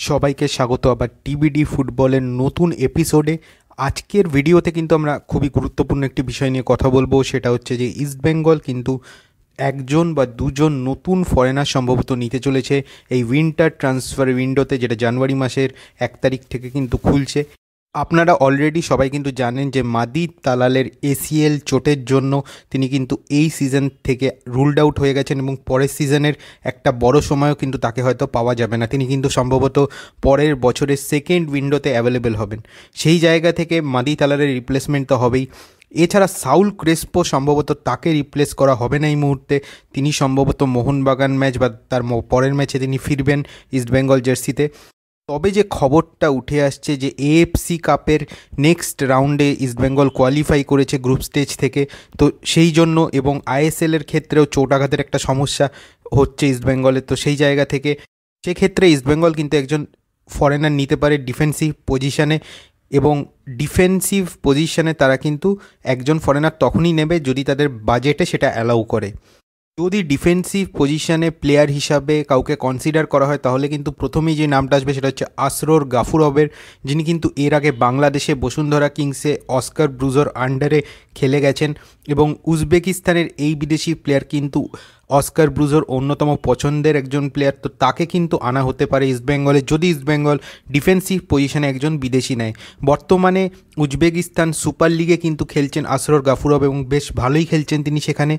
সবাইকে স্বাগত আবার টিবিডি ফুটবলের নতুন এপিসোডে। আজকের ভিডিওতে কিন্তু আমরা খুবই গুরুত্বপূর্ণ একটি বিষয় নিয়ে কথা বলবো, সেটা হচ্ছে যে ইস্টবেঙ্গল কিন্তু একজন বা দুজন নতুন ফরেনার সম্ভবত নিতে চলেছে এই উইন্টার ট্রান্সফার উইন্ডোতে, যেটা জানুয়ারি মাসের 1 তারিখ থেকে কিন্তু খুলছে। আপনারা অলরেডি সবাই কিন্তু জানেন যে মাদি তালালের এসিএল চোটের জন্য তিনি কিন্তু এই সিজন থেকে রুলড আউট হয়ে গেছেন এবং পরের সিজনের একটা বড় সময়ও কিন্তু তাকে হয়তো পাওয়া যাবে না। তিনি কিন্তু সম্ভবত পরের বছরের সেকেন্ড উইন্ডোতে অ্যাভেলেবেল হবেন। সেই জায়গা থেকে মাদি তালালের রিপ্লেসমেন্ট তো হবেই। এছাড়া সাউল ক্রেসপো সম্ভবত তাকে রিপ্লেস করা হবে না এই মুহূর্তে। তিনি সম্ভবত মোহনবাগান ম্যাচ বা তার পরের ম্যাচে তিনি ফিরবেন ইস্টবেঙ্গল জার্সিতে। তবে যে খবরটা উঠে আসছে যে এএফসি কাপের নেক্সট রাউন্ডে ইস্টবেঙ্গল কোয়ালিফাই করেছে গ্রুপ স্টেজ থেকে, তো সেই জন্য এবং আইএসএলের ক্ষেত্রেও চোটাঘাতের একটা সমস্যা হচ্ছে ইস্টবেঙ্গলের, তো সেই জায়গা থেকে সেক্ষেত্রে ইস্টবেঙ্গল কিন্তু একজন ফরেনার নিতে পারে ডিফেন্সিভ পজিশানে, এবং ডিফেন্সিভ পজিশানে তারা কিন্তু একজন ফরেনার তখনই নেবে যদি তাদের বাজেটে সেটা অ্যালাউ করে। যদি ডিফেন্সিভ পজিশনে প্লেয়ার হিসাবে কাউকে কনসিডার করা হয় তাহলে কিন্তু প্রথমেই যে নামটা আসবে সেটা হচ্ছে আসরোর গাফুরভের, যিনি কিন্তু এর আগে বাংলাদেশে বসুন্ধরা কিংসে অস্কার ব্রুজোর আন্ডারে খেলে গেছেন এবং উজবেকিস্তানের এই বিদেশি প্লেয়ার কিন্তু অস্কার ব্রুজোর অন্যতম পছন্দের একজন প্লেয়ার। তো তাকে কিন্তু আনা হতে পারে ইস্টবেঙ্গলে যদি ইস্টবেঙ্গল ডিফেন্সিভ পজিশনে একজন বিদেশি নেয়। বর্তমানে উজবেকিস্তান সুপার লিগে কিন্তু খেলছেন আসরোর গাফুরভ এবং বেশ ভালোই খেলছেন তিনি সেখানে।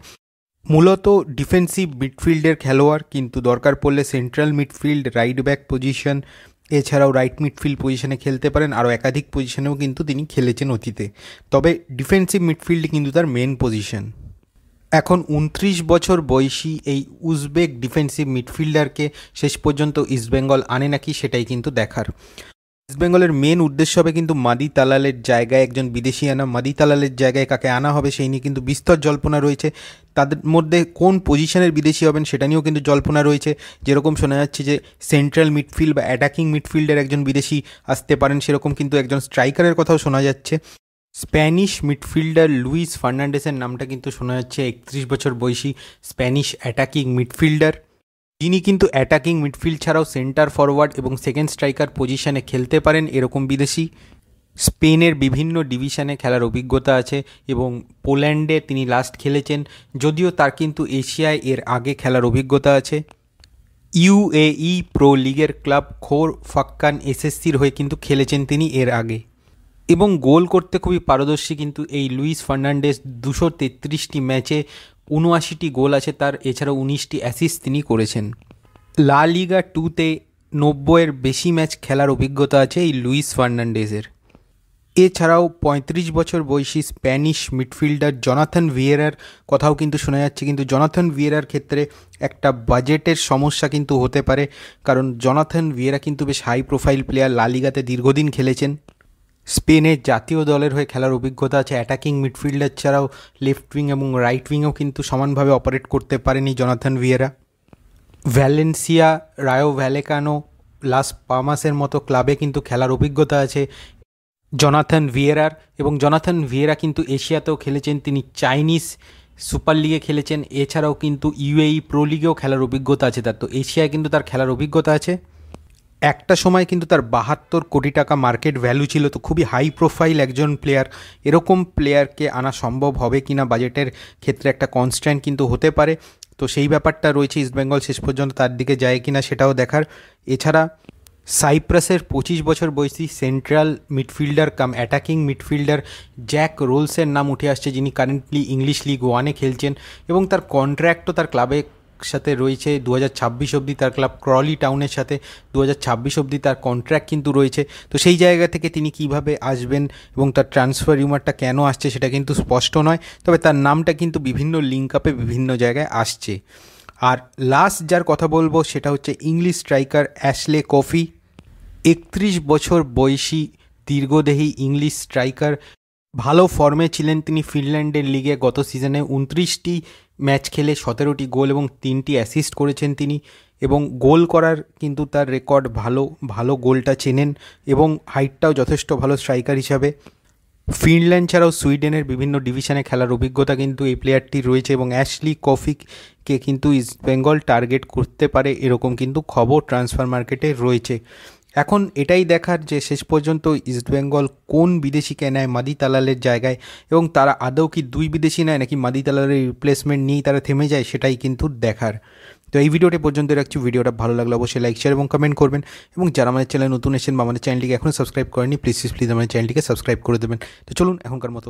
মূলত ডিফেন্সিভ মিডফিল্ডের খেলোয়াড়, কিন্তু দরকার পড়লে central midfield, right back position, এছাড়াও রাইট মিডফিল্ড পজিশনে খেলতে পারেন। আরও একাধিক পজিশনেও কিন্তু তিনি খেলেছেন অতীতে, তবে ডিফেন্সিভ মিডফিল্ড কিন্তু তার মেন পজিশন। এখন 29 বছর বয়সী এই উজবেক ডিফেন্সিভ মিডফিল্ডারকে শেষ পর্যন্ত ইস্টবেঙ্গল আনে নাকি সেটাই কিন্তু দেখার। ইস্টবেঙ্গলের মেন উদ্দেশ্য হবে কিন্তু মাদি তালালের জায়গায় একজন বিদেশি আনা। মাদি তালালের জায়গায় কাকে আনা হবে সেই নিয়ে কিন্তু বিস্তর জল্পনা রয়েছে। তাদের মধ্যে কোন পজিশনের বিদেশি হবেন সেটা নিয়েও কিন্তু জল্পনা রয়েছে। যেরকম শোনা যাচ্ছে যে সেন্ট্রাল মিডফিল্ড বা অ্যাটাকিং মিডফিল্ডের একজন বিদেশি আসতে পারেন, সেরকম কিন্তু একজন স্ট্রাইকারের কথাও শোনা যাচ্ছে। স্প্যানিশ মিডফিল্ডার লুইস ফার্নান্ডেসের নামটা কিন্তু শোনা যাচ্ছে, 31 বছর বয়সী স্প্যানিশ অ্যাটাকিং মিডফিল্ডার, যিনি কিন্তু অ্যাটাকিং মিডফিল্ড ছাড়াও সেন্টার ফরওয়ার্ড এবং সেকেন্ড স্ট্রাইকার পজিশনে খেলতে পারেন এরকম বিদেশি। স্পেনের বিভিন্ন ডিভিশনে খেলার অভিজ্ঞতা আছে এবং পোল্যান্ডে তিনি লাস্ট খেলেছেন, যদিও তার কিন্তু এশিয়ায় এর আগে খেলার অভিজ্ঞতা আছে। ইউএই প্রো লিগের ক্লাব খোর ফাক্কান এসএসসির হয়ে কিন্তু খেলেছেন তিনি এর আগে, এবং গোল করতে খুবই পারদর্শী কিন্তু এই লুইস ফার্নান্ডেস। 233টি ম্যাচে 79টি গোল আছে তার, এছাড়াও 19টি অ্যাসিস্ট তিনি করেছেন। লা লিগা 2তে 90-এর বেশি ম্যাচ খেলার অভিজ্ঞতা আছে এই লুইস ফার্নান্ডেসের। এছাড়াও 35 বছর বয়সী স্প্যানিশ মিডফিল্ডার জনাথন ভিয়েরার কথাও কিন্তু শোনা যাচ্ছে, কিন্তু জনাথন ভিয়েরার ক্ষেত্রে একটা বাজেটের সমস্যা কিন্তু হতে পারে, কারণ জনাথন ভিয়েরা কিন্তু বেশ হাই প্রোফাইল প্লেয়ার, লা লিগাতে দীর্ঘদিন খেলেছেন, স্পেনের জাতীয় দলের হয়ে খেলার অভিজ্ঞতা আছে। অ্যাটাকিং মিডফিল্ডার ছাড়াও লেফট উইং এবং রাইট উইংও কিন্তু সমানভাবে অপারেট করতে পারেনি জনাথন ভিয়েরা। ভ্যালেন্সিয়া, রায়ো ভ্যালেকানো, লাস পামাসের মতো ক্লাবে কিন্তু খেলার অভিজ্ঞতা আছে জনাথন ভিয়েরার, এবং জনাথন ভিয়েরা কিন্তু এশিয়াতেও খেলেছেন, তিনি চাইনিজ সুপার লিগে খেলেছেন, এছাড়াও কিন্তু ইউএই প্রো লিগেও খেলার অভিজ্ঞতা আছে তার। তো এশিয়ায় কিন্তু তার খেলার অভিজ্ঞতা আছে। একটা সময় কিন্তু তার 72 কোটি টাকা মার্কেট ভ্যালু ছিল, তো খুবই হাই প্রোফাইল একজন প্লেয়ার। এরকম প্লেয়ারকে আনা সম্ভব হবে কিনা বাজেটের ক্ষেত্রে একটা কনস্ট্যান্ট কিন্তু হতে পারে, তো সেই ব্যাপারটা রয়েছে। ইস্টবেঙ্গল শেষ পর্যন্ত তার দিকে যায় কিনা সেটাও দেখার। এছাড়া সাইপ্রাসের 25 বছর বয়সী সেন্ট্রাল মিডফিল্ডার কাম অ্যাটাকিং মিডফিল্ডার জ্যাক রোলসের নাম উঠে আসছে, যিনি কারেন্টলি ইংলিশ লিগ 1-এ খেলছেন এবং তার কন্ট্র্যাক্টও তার ক্লাবের সাথে রয়েছে 2026 অবধি। তার ক্লাব ক্রলি টাউনের সাথে 2026 অবধি তার কন্ট্র্যাক্ট কিন্তু রয়েছে। তো সেই জায়গা থেকে তিনি কিভাবে আসবেন এবং তার ট্রান্সফার রিউমারটা কেন আসছে সেটা কিন্তু স্পষ্ট নয়, তবে তার নামটা কিন্তু বিভিন্ন লিঙ্ক আপে বিভিন্ন জায়গায় আসছে। আর লাস্ট যার কথা বলবো সেটা হচ্ছে ইংলিশ স্ট্রাইকার অ্যাশলে কফি, 31 বছর বয়সী দীর্ঘদেহী ইংলিশ স্ট্রাইকার। ভালো ফর্মে ছিলেন তিনি ফিনল্যান্ডের লিগে, গত সিজনে 29টি ম্যাচ খেলে 17টি গোল এবং 3টি অ্যাসিস্ট করেছেন তিনি, এবং গোল করার কিন্তু তার রেকর্ড ভালো, ভালো গোলটা চেনেন এবং হাইটটাও যথেষ্ট ভালো স্ট্রাইকার হিসাবে। ফিনল্যান্ড ছাড়াও সুইডেনের বিভিন্ন ডিভিশনে খেলার অভিজ্ঞতা কিন্তু এই প্লেয়ারটির রয়েছে, এবং অ্যাশলি কফিকে কিন্তু ইস্টবেঙ্গল টার্গেট করতে পারে এরকম কিন্তু খবর ট্রান্সফার মার্কেটে রয়েছে। এখন এটাই দেখার যে শেষ পর্যন্ত ইস্টবেঙ্গল কোন বিদেশিকে নেয় মাদি তালালের জায়গায়, এবং তারা আদৌ কি দুই বিদেশি নেয় নাকি মাদি তালালের রিপ্লেসমেন্ট নিয়েই তারা থেমে যায়, সেটাই কিন্তু দেখার। তো এই ভিডিওটি পর্যন্ত রাখছি। ভিডিওটা ভালো লাগলে অবশ্যই লাইক, শেয়ার এবং কমেন্ট করবেন, এবং যারা আমাদের চ্যানেলে নতুন এসেছেন বা আমাদের চ্যানেলটিকে এখনও সাবস্ক্রাইব করেনি, প্লিজ আমাদের চ্যানেলটিকে সাবস্ক্রাইব করে দেবেন। তো চলুন এখনকার মতো।